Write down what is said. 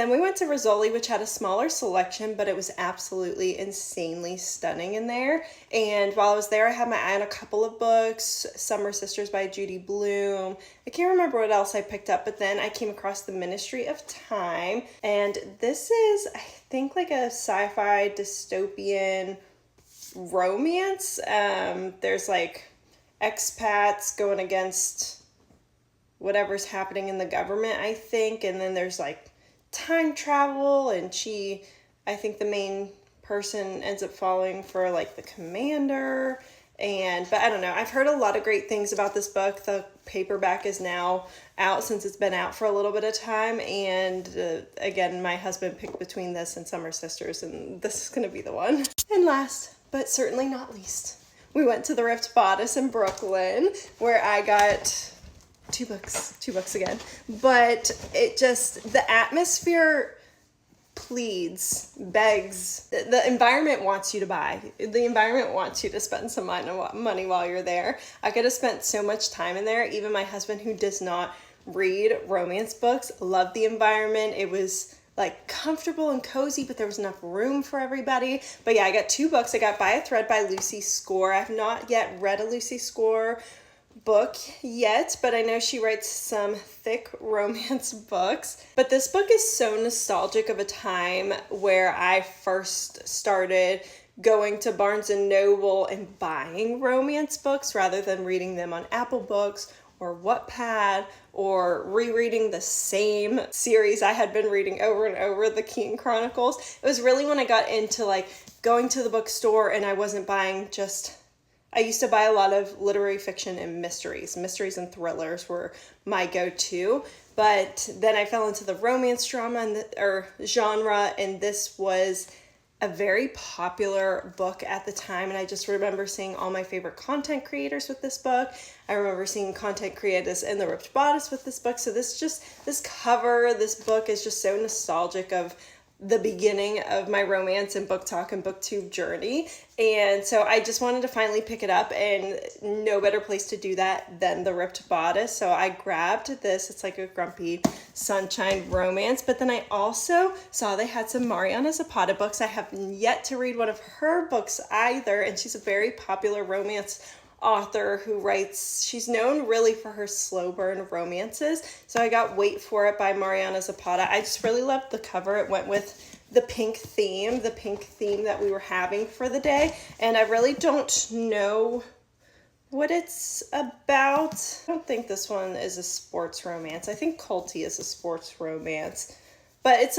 Then we went to Rizzoli, which had a smaller selection, but it was absolutely insanely stunning in there. And while I was there, I had my eye on a couple of books, Summer Sisters by Judy Blume. I can't remember what else I picked up, but then I came across The Ministry of Time. And this is, I think, like a sci-fi dystopian romance. There's like expats going against whatever's happening in the government, I think. And then there's like time travel, and I think the main person ends up falling for like the commander. But I don't know, I've heard a lot of great things about this book. The paperback is now out since it's been out for a little bit of time, and again, my husband picked between this and Summer Sisters, and this is gonna be the one. And last but certainly not least, we went to the Ripped Bodice in Brooklyn, where I got two books again. But the atmosphere begs, the environment wants you to buy. The environment wants you to spend some money while you're there. I could have spent so much time in there. Even my husband, who does not read romance books, loved the environment. It was like comfortable and cozy, but there was enough room for everybody. But yeah, I got two books. I got By a Thread by Lucy Score. I've not yet read a Lucy Score book yet, but I know she writes some thick romance books. But this book is so nostalgic of a time where I first started going to Barnes & Noble and buying romance books rather than reading them on Apple Books or Wattpad, or rereading the same series I had been reading over and over, the Keene Chronicles. It was really when I got into like going to the bookstore and I wasn't buying just, I used to buy a lot of literary fiction and mysteries. Mysteries and thrillers were my go-to, but then I fell into the romance drama genre, and this was a very popular book at the time, and I just remember seeing all my favorite content creators with this book. I remember seeing content creators in the Ripped Bodice with this book. So this book is just so nostalgic of the beginning of my romance and book talk and booktube journey. And so I just wanted to finally pick it up, and no better place to do that than the Ripped Bodice. So I grabbed this. It's like a grumpy sunshine romance. But then I also saw they had some Mariana Zapata books. I have yet to read one of her books either, and she's a very popular romance author who writes, she's known really for her slow burn romances. So I got Wait For It by Mariana Zapata. I just really loved the cover. It went with the pink theme that we were having for the day. And I really don't know what it's about. I don't think this one is a sports romance. I think Culty is a sports romance, but it's